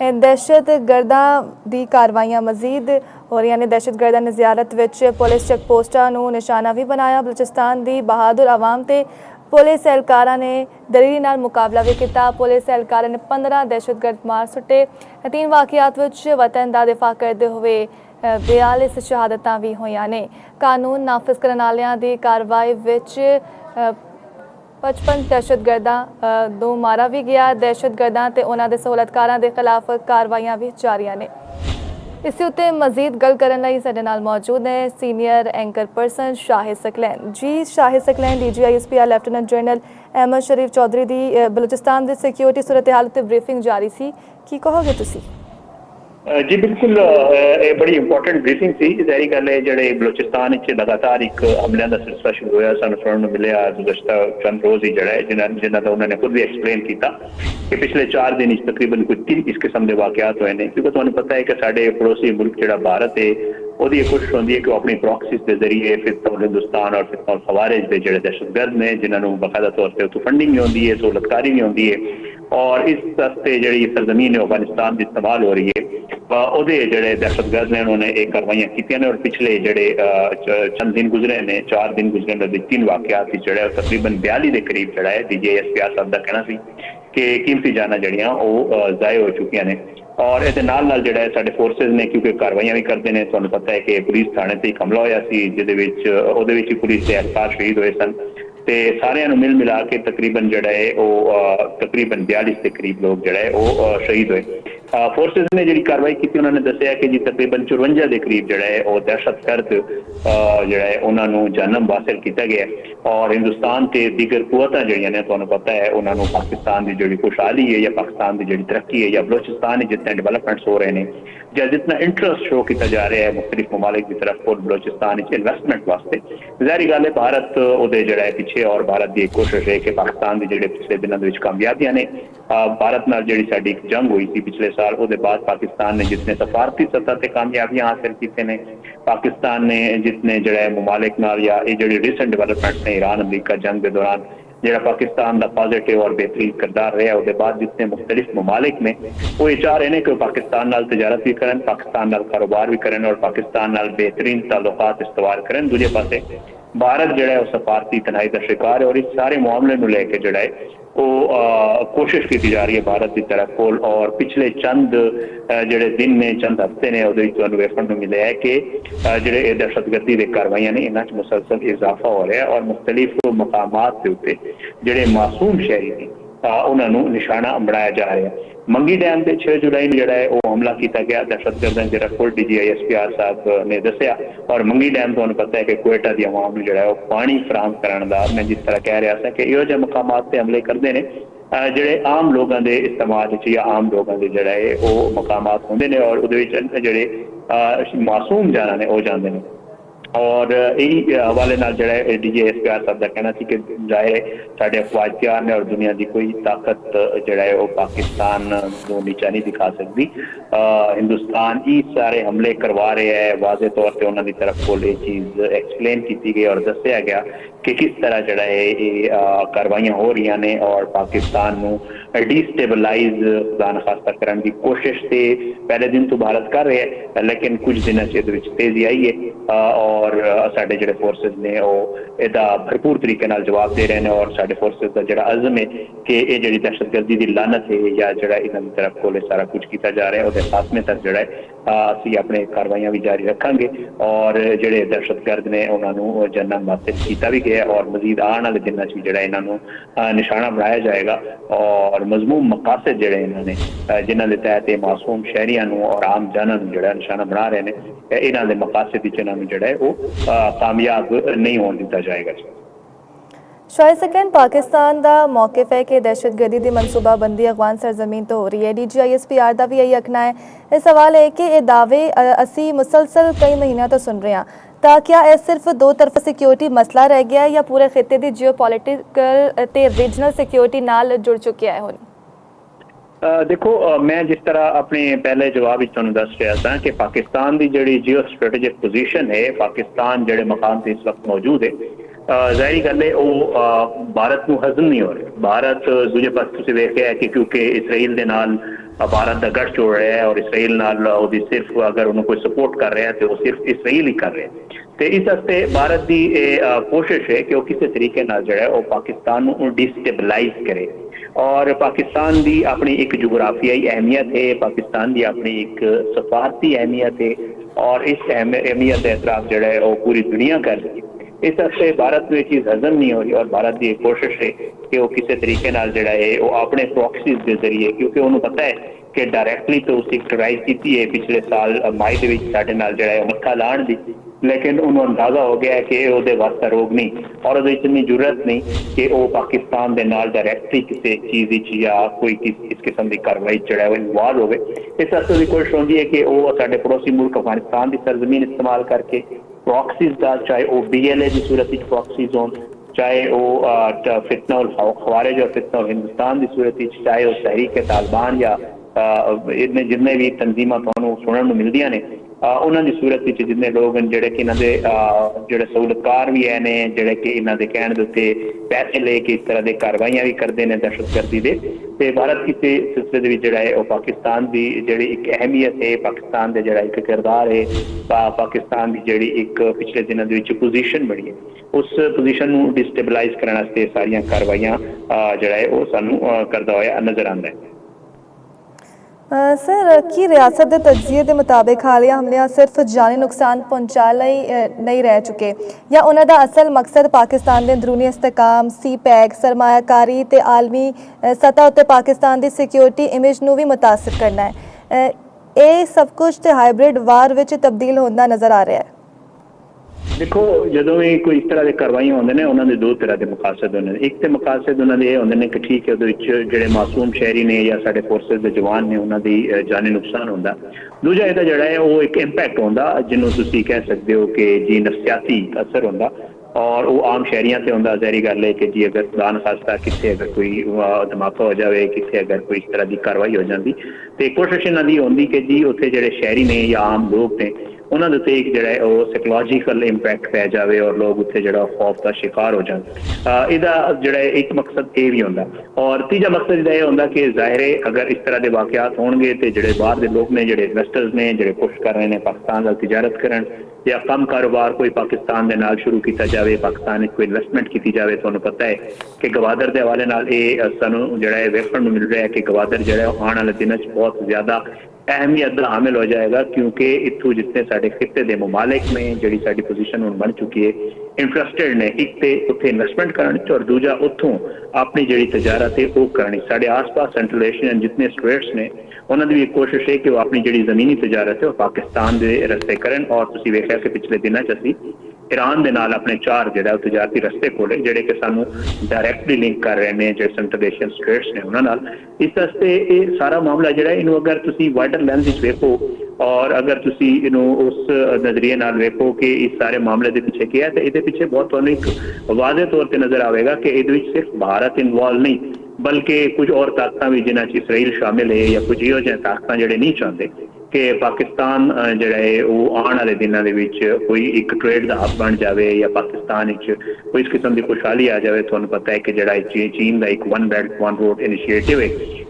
दहशत गर्दां दी कार्रवाइयां मजीद हो रही ने। दहशत गर्दां ने जियारत विच पुलिस चेक पोस्टां नूं निशाना भी बनाया। बलूचिस्तान दी बहादुर आवाम ते पुलिस एहलकारां ने दलेरी नाल मुकाबला भी किया। पुलिस एहलकारां ने 15 दहशतगर्द मार सुट्टे। 3 वाकियात विच वतन दा दिफा करदे हुए 42 शहादतां भी होईयां ने। कानून नाफिज करन वालियां दी कार्रवाई विच 55 दहशतगर्दां नूं मारा भी गया। दहशतगर्दां ते उन्हां दे सहूलतकारां दे खिलाफ कार्रवाइयां भी जारी ने। इस उत्ते मजीद गल करन लई साडे नाल मौजूद है senior anchor person Shahid Saqlain ji. Shahid Saqlain DGISP lieutenant general Ahmed Sharif Chaudhry दी बलूचिस्तान दे सिक्योरिटी सूरत हाल उत्ते ब्रीफिंग जारी सी, की कहोगे तुसी? जी बिल्कुल, बड़ी इंपॉर्टेंट ब्रीफिंग थी। जाहिर गल है जो बलूचिस्तान लगातार एक हमलों का सिलसिला शुरू होया सानू सुनने मिले गुज़श्ता चंद रोज़ ही जड़ा है जिन्होंने का उन्होंने खुद भी एक्सप्लेन किया कि पिछले 4 दिन तकरीबन कोई 3 इस किस्म के वाकयात हुए हैं। क्योंकि तुम्हें पता है कि साढ़े पड़ोसी मुल्क जो भारत है वही कोशिश होती है कि अपनी प्रॉक्सिस के जरिए फिर हिंदुस्तान और फिर खवारिज के जो दहशतगर्द ने जिन्होंने बाकायदा तौर पर उत्तों फंडिंग नहीं होती है, सहूलतकारी नहीं होती है और इस वास्ते जी सरजमीन है अफगानिस्तान की इस्तेमाल हो रही है ਉਹਦੇ ਜਿਹੜੇ ਦਹਿਸ਼ਤਗਰਦ ਨੇ ਉਹਨਾਂ ਨੇ ਇਹ ਕਾਰਵਾਈਆਂ ਕੀਤੀਆਂ ਨੇ। ਔਰ ਪਿਛਲੇ ਜਿਹੜੇ ਚੰਦ ਦਿਨ ਗੁਜ਼ਰੇ ਨੇ 4 ਦਿਨ ਗੁਜ਼ਰੇ ਨੇ ਦੇ 3 ਵਾਕਿਆਤ ਜਿਹੜਾ ਤਕਰੀਬਨ 42 ਦੇ ਕਰੀਬ ਜਿਹੜਾ ਹੈ DGISP ਸਾਹਿਬ ਦਾ ਕਹਿਣਾ ਸੀ ਕਿ ਕੀਮਤੀ ਜਾਨਾਂ ਜਿਹੜੀਆਂ ਉਹ ਜ਼ਾਇਆ ਹੋ ਚੁੱਕੀਆਂ ਨੇ। और ये नाल जोड़ा है साडे फोर्सिस ने क्योंकि कार्रवाइयां भी करते हैं। तुहानूं पता है कि पुलिस थाने ते हमला होया सी जिहदे विच पुलिस के एहलकार शहीद हुए सन ते सारियां नूं मिल मिला के तकरीबन जोड़ा है वो तकरीबन 42 के करीब लोग जोड़ा है वो शहीद हुए। फोर्सिस ने जी कार्रवाई की उन्होंने दसिया कि जी तकरीबन 54 के करीब जोड़ा है वो दहशतगर्द जोड़ा है उन्होंने जन्म हासिल किया गया और हिंदुस्तान के दीगर कुवतां जिहड़ियां ने तुहानूं पता है उन्होंने पाकिस्तान की जी खुशहाली है या पाकिस्तान की जी तरक्की है या बलोचिस्तान जितने डेवलपमेंट्स हो रहे हैं या जितना इंटरस्ट शो किया जा रहा है मुख्तलिफ ममालिक की तरफ और बलोचिस्तान इन्वेस्टमेंट वास्ते जाहिर गल है भारत उहदे जिहड़ा है पीछे और भारत की एक कोशिश है कि पाकिस्तान की जिहड़े पिछले दिनों के कामयाबियां ने भारत नाल जिहड़ी साडी एक जंग हुई थी पिछले साल उसके बाद पाकिस्तान ने जितने सफारती सतह पर कामयाबियां हासिल की ने पाकिस्तान ने जितने जो ममालिक नाल या ये जो रिसेंट डेवलपमेंट्स ने ईरान अमरीका जंग के दौरान जो पाकिस्तान का पॉजिटिव और बेहतरीन किरदार रहा उसके बाद जितने मुख्तलिफ ममालिक ने वो ये चाह रहे हैं कि पाकिस्तान नाल तजारत भी करें, पाकिस्तान नाल कारोबार भी करें और पाकिस्तान नाल बेहतरीन ताल्लुकात इस्तवार करें। दूजे पासे भारत जो है सफारती तनाई का शिकार है और इस सारे मामले को लेकर जो है वो कोशिश की जा रही है भारत की तरफ को। और पिछले चंद जोड़े दिन ने चंद हफ्ते ने वेखण मिले है कि जोड़े दहशतगर्दी की कार्रवाइयां ने इन्होंने मुसलसल इजाफा हो रहा है और मुख्तलिफ मकामात के उत्ते जोड़े मासूम शहरी ने उन्होंने निशाना बनाया जा रहा है। मंगी डैम से 6 जुलाई जोड़ा है वो हमला किया गया दहशतगर्द ने जो खुद DGISP साहब ने दसिया और मंगी डैम तो पता है कि कोयटा की आवाम जो है पानी फराहम कराने का मैं जिस तरह कह रहा था कि यो मकामात से हमले करते हैं जोड़े आम लोगों के इस्तेमाल या आम लोगों के जोड़ा है वो मकामात होंगे ने और जोड़े मासूम जाना ने वो जाते हैं। और यही हवाले नाल जो है DGISP साहब का कहना कि जाहिर है साढ़े अफवाज तैयार ने और दुनिया की कोई ताकत जो है वो पाकिस्तान को नीचा नहीं दिखा सकती। हिंदुस्तान ही सारे हमले करवा रहे हैं वाजे तौर पर उन्होंने तरफ को ये चीज़ एक्सप्लेन की गई और दसिया गया कि किस तरह जो है ये कार्रवाइयां हो रही ने और पाकिस्तान को डिस्टेबलाइज खुदा न खास्ता करने की कोशिश से पहले दिन तो भारत कर रहे हैं लेकिन कुछ दिनों से तेजी आई है और साडे जो फोर्सिस ने इसका भरपूर तरीके नाल जवाब दे रहे हैं और साडे फोर्सिस का जो अज़म है कि ये जी दहशतगर्दी की लानत है या जो इन्होंने तरफ को सारा कुछ किया जा रहा है और खात्मे तक जो है असी अपने कार्रवाइयां भी जारी रखांगे और जोड़े दहशतगर्द ने उन्होंने जन्म हासिल किया भी गया और मजीद आने वाले दिनों में जो इन्होंने निशाना बनाया जाएगा और मजमूम मकासद जोड़े इन्होंने जिन्होंने तहत मासूम शहरियों और आम जाना जो निशाना बना रहे हैं इन्हों के मकासद इन्होंने जो है वो कामयाब नहीं होने दिता जाएगा। शाहिद सकलैन पाकिस्तान का मौकिफ है कि दहशतगर्दी की मनसूबाबंदी अफगान सरजमीन तो हो रही है। DGISP का भी यही आखना है। ये सवाल है कि ये दावे असी मुसलसल कई महीनों तो सुन रहे हैं तो क्या यह सिर्फ दो तरफा सिक्योरिटी मसला रह गया है या पूरे खिते की जियोपॉलिटिकल ते रीजनल सिक्योरिटी नाल जुड़ चुकिया है? देखो मैं जिस तरह अपने पहले जवाब तुहानूं दस रहा था कि पाकिस्तान की जी जियो स्ट्रेटेजिक पोजीशन है पाकिस्तान जोड़े मकाम से इस वक्त मौजूद है जाहिर गल है वो भारत को हजम नहीं हो रहा। भारत दूजे पास तुसीं वेखिआ है कि क्योंकि इसराइल दे नाल ਭਾਰਤ ਦਾ ਗੱਠਜੋੜ ਹੈ ਔਰ ਇਸਰਾਈਲ ਨਾਲ ਉਹਦੀ ਸਿਰਫ ਅਗਰ ਉਹਨੂੰ ਕੋਈ ਸਪੋਰਟ ਕਰ ਰਿਹਾ ਤੇ ਉਹ ਸਿਰਫ ਇਸਰਾਈਲ ਹੀ ਕਰ ਰਿਹਾ ਤੇ ਇਸ ਵਾਸਤੇ ਭਾਰਤ ਦੀ ਇਹ ਕੋਸ਼ਿਸ਼ ਹੈ ਕਿ ਉਹ ਕਿਸੇ ਤਰੀਕੇ ਨਾਲ ਜਿਹੜਾ ਉਹ ਪਾਕਿਸਤਾਨ ਨੂੰ ਡਿਸਟੇਬਲਾਈਜ਼ ਕਰੇ और पाकिस्तान की अपनी एक जोग्राफियाई अहमियत है, पाकिस्तान की अपनी एक सफारती अहमियत है और इस अहमियत का एतराफ़ जो है वो पूरी दुनिया कर रही है। इस वास्ते भारत में चीज़ हजम नहीं हो रही और भारत की कोशिश है कि वो किसी तरीके नाल जो है वो अपने प्रॉक्सीज के जरिए, क्योंकि उन्होंने पता है कि डायरैक्टली तो उस ट्राई की है पिछले साल मई के साढ़े नाल जो है मत्था लाण दी, लेकिन उन्होंने अंदाजा हो गया कि वो वास्ता रोग नहीं और इतनी जरूरत नहीं कि वो पाकिस्तान के नाल डायरैक्टली किसी चीज़ या कोई इस किस्म की कार्रवाई जो है वो इन्वॉल्व हो। इस वास्ते की कोशिश होती है कि वो साढ़े पड़ोसी मुल्क अफगानिस्तान की सरजमीन इस्तेमाल करके प्रॉक्सीज का, चाहे वो BLA की सूरत प्रॉक्सीज होन, चाहे वो फितना उल खवारिज और फितना उल हिंदुस्तान की सूरत, चाहे वो तहरीक तालिबान या जिन्ने भी तंजीमां तुहानूं सुनन नूं मिलदियां ने उन्होंने सूरत जिन्ने लोग जोड़े कि इन्होंने जोड़े सहूलतकार भी है ने जोड़े कि इन्होंने कहने के उत्ते पैसे लेके इस तरह की कार्रवाइयां भी करते हैं दहशतगर्दी के। तो भारत किसी सिलसिले जोड़ा है पाकिस्तान की जी एक अहमियत है, पाकिस्तान का जोड़ा एक किरदार है, पाकिस्तान की जी एक पिछले दिनों के पोजीशन बनी है, उस पोजीशन को डिस्टेबलाइज करने सारिया कार्रवाइयां जोड़ा है वो सानू करता हुआ नजर आता है। सर की रियासत के तजिए के मुताबिक हालिया हमले सिर्फ जानी नुकसान पहुँचा नहीं रह चुके या उन्होंने असल मकसद पाकिस्तान के अंदरूनी इस्तेकाम, CPEC, सरमायाकारी ते आलमी सतह उत्ते पाकिस्तान की सिक्योरिटी इमेज नूं भी मुतासिर करना है। ये सब कुछ तो हाइब्रिड वार विच तब्दील होता नज़र आ रहा है। देखो जो भी कोई इस तरह की कार्रवाई होंगे ने उन्होंने दो तरह के मकासद होंगे। एक तो मकासद उन्होंने ये होंगे कि ठीक है जोड़े मासूम शहरी ने या साढ़े फोर्सेस के जवान ने उन्होंने जानी नुकसान होंगे। दूजा यदा जोड़ा है वो एक इंपैक्ट होंगे जिन्होंने तुम कह सकते हो कि जी नफसियाती असर होंगे और वो आम शहरियां से होंगे। ज़ाहिर गल है कि जी अगर खुदा न खास्ता कितने अगर कोई धमाका हो जाए, कितने अगर कोई इस तरह की कार्रवाई हो जाती तो कोशिश इन्हों की होंगी कि जी उत्थे जोड़े शहरी ने या आम लोग ने उन्होंने उत्ते एक जोड़ा है वो साइकोलॉजिकल इंपैक्ट पै जाए और लोग उत्थे जोड़ा खौफ का शिकार हो जाए। इहदा जोड़ा एक मकसद ये भी होंदा और तीजा मकसद इहदा ये होंदा कि जाहिर है अगर इस तरह के वाकयात होणगे तो जोड़े बाहर के लोग ने जोड़े इन्वेस्टर्स ने जोड़े कोशिश कर रहे हैं पाकिस्तान नाल तिजारत करन या कम कारोबार कोई पाकिस्तान के नाल शुरू किया जाए, पाकिस्तान कोई इन्वेस्टमेंट की जाए। तुहानूं पता है कि गवादर के हवाले नाल ये सानूं जोड़ा है वेखण नूं मिल रहा है कि गवादर जोड़ा है आने वाले दिनों बहुत ज़्यादा अहमियत का हामिल हो जाएगा, क्योंकि इतों जितने साढ़े खिते के ममालिक में जी साड़ी पोजीशन हुण बन चुकी है इंटरस्टेड ने एक तो उत्थे इन्वेस्टमेंट करने और दूजा उत्थों अपनी जी तजारत है वो करनी। साढ़े आस पास सेंट्रल एशियन जितने स्टेट्स ने उन्होंने भी एक कोशिश है कि वो अपनी जी ज़मीनी तजारत है वो पाकिस्तान के रस्ते करन और तुसीं वेखिया कि पिछले दिनों असीं ईरान के नाल अपने 4 जो तजारती रस्ते खोले जोड़े कि सानू डायरैक्टली लिंक कर रहे हैं जो सेंट्रल एशियन स्टेट्स ने उन्होंने। इस वास्ते ये सारा मामला जोड़ा इनू अगर तुसीं वाइडर लेंस वेखो और अगर तुसीं इनू उस नजरिए नाल वेखो कि इस सारे मामले के पीछे क्या है तो ये पीछे बहुत तुहानूं एक वादे तौर पर नजर आएगा कि ये सिर्फ भारत इन्वॉल्व नहीं बल्कि कुछ और ताकतां भी जिन्हां च इसराइल शामिल है या कुछ इहो जिहियां ताकतां जिहड़े नहीं चाहते कि पाकिस्तान जोड़ा है वो आने वाले दिनों के कोई एक ट्रेड का हब बन जाए या पाकिस्तान कोई इस किस्म की खुशहाली आ जाए। तुहानूं पता है कि जोड़ा चीन का एक one belt one road initiative है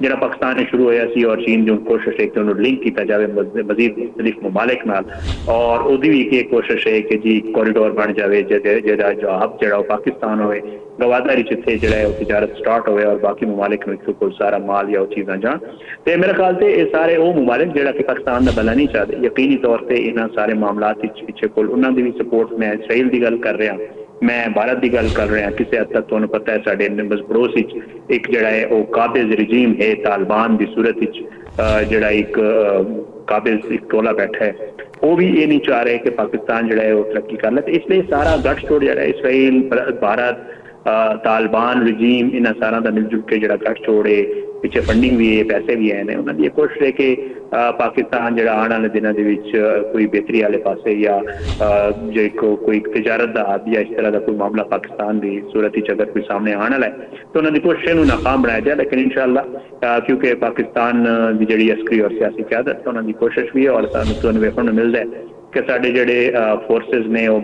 जोड़ा पाकिस्तान में शुरू होया सी और चीन की कोशिश है कि उन्होंने लिंक किया जाए मजीद मुख्तलिफ ममालिक नाल और उसकी भी एक कोशिश है कि जी कॉरीडोर बन जाए जिहदा जो हब जोड़ा पाकिस्तान होए, गवादारी जिथे जो है तजारत स्टार्ट होए और बाकी ममालिक में को सारा माल या चीज़ां जान। तो मेरे ख्याल से ये सारे वो ममालिक जोड़ा कि पाकिस्तान का भला नहीं चाहते यकीनी तौर पर इन सारे मामलों पिछे को उन्होंने भी सपोर्ट मैं इसराइल की गल कर रहा, मैं भारत की गल कर रहा। किसी हद तक तुहानूं पता है साडे पड़ोस एक जोड़ा है वो काबिज रजीम है तालिबान की सूरत जोड़ा एक काबिज एक टोला बैठा है वो भी ये नहीं चाह रहे कि पाकिस्तान जोड़ा है वो तरक्की कर ले। तो इसलिए सारा गठजोड़ जोड़ा इसराइल भारत तालिबान रजीम इन सारा का मिलजुल के जोड़ा गठजोड़ है पिछे फंडिंग भी है पैसे भी है उन्होंने ये कोशिश है कि पाकिस्तान जोड़ा आने वाले दिनों के कोई बेहतरी वाले पासे या जो कोई तजारत का हब या इस तरह का कोई मामला पाकिस्तान की सूरत अगर कोई सामने आने वाला है तो उन्होंने कोशिश को नाकाम बनाया जाए। लेकिन इंशाअल्लाह क्योंकि पाकिस्तान की जी अस्करी और सियासी क्यादत उन्होंने कोशिश भी है और सानूं वेखण नूं मिलदा है कि साडे जोड़े फोर्सेस ने वो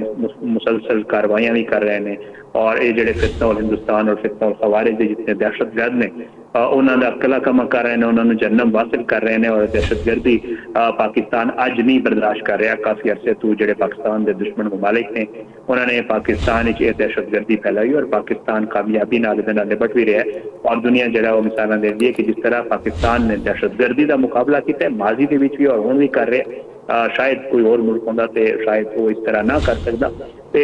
मुसलसल कार्रवाइयां भी कर रहे हैं और ये जोड़े फितना और हिंदुस्तान और फितना और खवारिज जितने दहशतगर्द ने ਉਹਨਾਂ ਦਾ ਕਲਾ ਕਮਾ ਕਰ ਰਹੇ ਨੇ, ਉਹਨਾਂ ਨੂੰ ਜਨਮ ਹਾਸਿਲ ਕਰ ਰਹੇ ਨੇ। ਔਰ ਦਹਿਸ਼ਤਗਰਦੀ ਪਾਕਿਸਤਾਨ ਅੱਜ ਨਹੀਂ ਬਰਦਾਸ਼ਤ ਕਰ ਰਿਹਾ। ਕਾਫੀ ਅਰਸੇ ਤੋਂ ਜਿਹੜੇ ਪਾਕਿਸਤਾਨ ਦੇ ਦੁਸ਼ਮਣ ਮਮਾਲਿਕ ਨੇ ਉਹਨਾਂ ਨੇ ਪਾਕਿਸਤਾਨ ਵਿੱਚ ਇਹ ਦਹਿਸ਼ਤਗਰਦੀ ਫੈਲਾਈ ਔਰ ਪਾਕਿਸਤਾਨ ਕਾਮਯਾਬੀ ਨਾਲ ਇਹਦੇ ਨਾਲ ਨਿਪਟ ਵੀ ਰਿਹਾ ਹੈ। ਔਰ ਦੁਨੀਆ ਜਿਹੜਾ ਉਹ ਮਿਸਾਲਾਂ ਦਿੰਦੀ ਹੈ ਕਿ ਜਿਸ ਤਰ੍ਹਾਂ ਪਾਕਿਸਤਾਨ ਨੇ ਦਹਿਸ਼ਤਗਰਦੀ ਦਾ ਮੁਕਾਬਲਾ ਕੀਤਾ ਮਾਜ਼ੀ ਦੇ ਵਿੱਚ ਵੀ ਔਰ ਹੁਣ ਵੀ ਕਰ ਰਿਹਾ। शायद कोई और मुल्क होता तो शायद वो इस तरह ना कर सकता। तो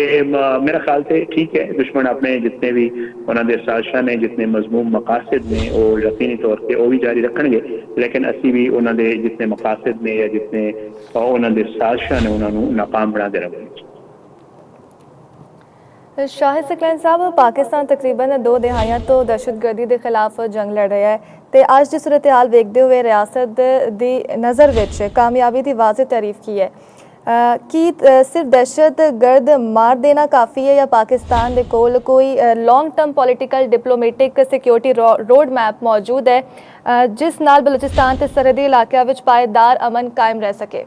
मेरा ख्याल से ठीक है, दुश्मन अपने जितने भी उन्होंने साजिशा ने जितने मजमूम मकासद ने वो यकीनी तौर पर वो भी जारी रखेंगे, लेकिन असी भी उन्होंने जितने मकासद ने या जितने उन्होंने साजिशा ने उन्होंने नाकाम बना दे रहे। ਸ਼ਾਹਿਦ ਸਕਲੈਨ ਸਾਹਿਬ, ਪਾਕਿਸਤਾਨ ਤਕਰੀਬਨ 2 ਦਿਹਾਈਆਂ ਤੋਂ ਦਹਿਸ਼ਤਗਰਦੀ ਦੇ ਖਿਲਾਫ ਜੰਗ ਲੜ ਰਿਹਾ ਹੈ ਤੇ ਅੱਜ ਦੀ ਸੂਰਤ ਹਾਲ ਵੇਖਦੇ ਹੋਏ ਰਿਆਸਤ ਦੀ ਨਜ਼ਰ ਵਿੱਚ ਕਾਮਯਾਬੀ ਦੀ ਵਾਜ਼ਿਹ ਤਾਰੀਫ ਕੀ ਹੈ? ਕੀ ਸਿਰਫ ਦਹਿਸ਼ਤਗਰਦ ਮਾਰ ਦੇਣਾ ਕਾਫੀ ਹੈ ਜਾਂ ਪਾਕਿਸਤਾਨ ਦੇ ਕੋਲ ਕੋਈ long term political diplomatic security road map ਮੌਜੂਦ ਹੈ ਜਿਸ ਨਾਲ ਬਲੋਚਿਸਤਾਨ ਤੇ ਸਰਹੱਦੀ ਇਲਾਕਿਆਂ ਵਿੱਚ ਪਾਏਦਾਰ ਅਮਨ ਕਾਇਮ ਰਹਿ ਸਕੇ?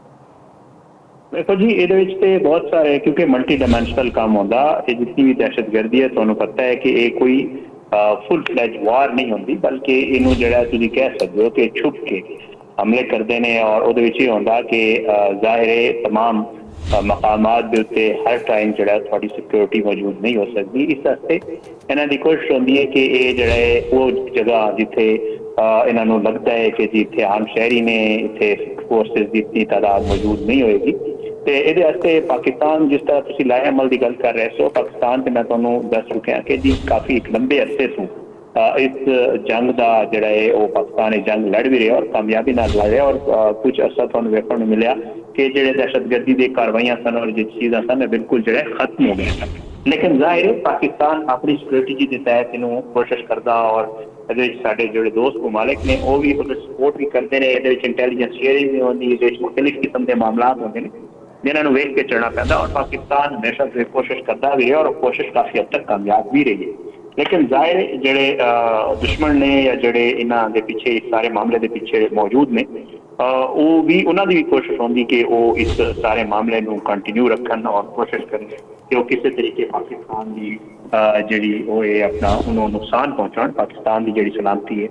देखो जी, ये बहुत सारे क्योंकि मल्टी डायमेंशनल काम होता है। जितनी भी दहशतगर्दी है तुहानू पता है कि ये कोई फुल फ्लैज वार नहीं होती, बल्कि इनू जिहड़ा तुसीं कह सकते हो कि छुप के हमले करते हैं। और उहदे विच होंदा कि ज़ाहिर है तमाम मकामात दे उत्ते हर टाइम जिहड़ा तुहाडी सिक्योरिटी मौजूद नहीं हो सकती। इस वास्ते इन्हां दी कोशिश होंदी है कि ये जिहड़ा है वो जगह जिथे इन्हां नू लगता है कि जी इत्थे आम शहरी ने इत्थे फोर्सेस की इतनी तादाद मौजूद नहीं होएगी। तो ये पाकिस्तान जिस तरह तुम लाए अमल की गल कर रहे हो, पाकिस्तान से मैं तुम्हें दस चुकिया कि जी काफ़ी एक लंबे अरसे तो इस जंग का जोड़ा है वो पाकिस्तान जंग लड़ भी रहा और कामयाबी नाल लड़ रहा। और कुछ अर्सा तुहानू वेखण नूं मिलिया कि जो दहशतगर्दी की कार्रवाइयां सन और जो चीज़ां सन बिल्कुल जो खत्म हो गए सन। लेकिन जाहिर है पाकिस्तान अपनी स्ट्रेटजी के तहत इनू कोशिश करता और साडे जोड़े दोस्त ममालिक ने वो भी सपोर्ट भी करते हैं। ये इंटैलीजेंस शेयरिंग भी होती है, मुख्तलिफ किस्म के मामला होते हैं जिन्होंने वेख के चलना पैदा। और पाकिस्तान हमेशा से कोशिश करता भी है और कोशिश काफ़ी हद तक कामयाब भी रही है। लेकिन जाहिर जोड़े दुश्मन ने या जोड़े इन्हों के पीछे इस सारे मामले के पीछे मौजूद ने वो भी उन्होंने भी कोशिश होंगी कि वो इस सारे मामले को कंटिन्यू रखन और कोशिश करें कि वो किसी तरीके पाकिस्तान की जी वो अपना उन्होंने नुकसान पहुँचा पाकिस्तान की जी सलामती है।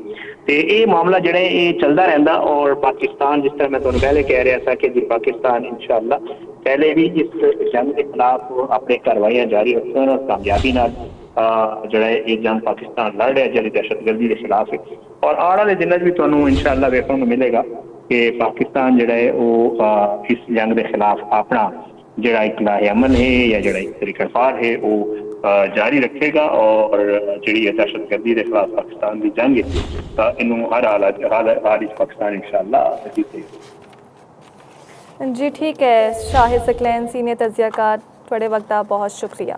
तो ये मामला जोड़ा है ये चलता रहता। और पाकिस्तान जिस तरह मैं तुम्हें पहले कह रहा था कि जी पाकिस्तान इंशाअल्लाह पहले भी इस जंग के खिलाफ अपने कार्रवाइयाँ जारी रखें और कामयाबी नाल जोड़ा है ये जंग पाकिस्तान लड़ रहा है जी दहशतगर्दी के खिलाफ है। और आने वाले दिनों भी तुम्हें इंशाअल्लाह वेखने को मिलेगा कि पाकिस्तान जोड़ा है वो इस जंग के खिलाफ अपना जोड़ा इकलाह अमन है या जोड़ा एक तरीकाकार है वो जारी रखेगा। और जी दहशतगर्दी के खिलाफ पाकिस्तान की जंग है इनू हर हाल पाकिस्तान इंशाअल्लाह जीतेगा। जी ठीक है, शाहिद सकलैन सीनियर तजियाकार, थोड़े वक्त का बहुत शुक्रिया।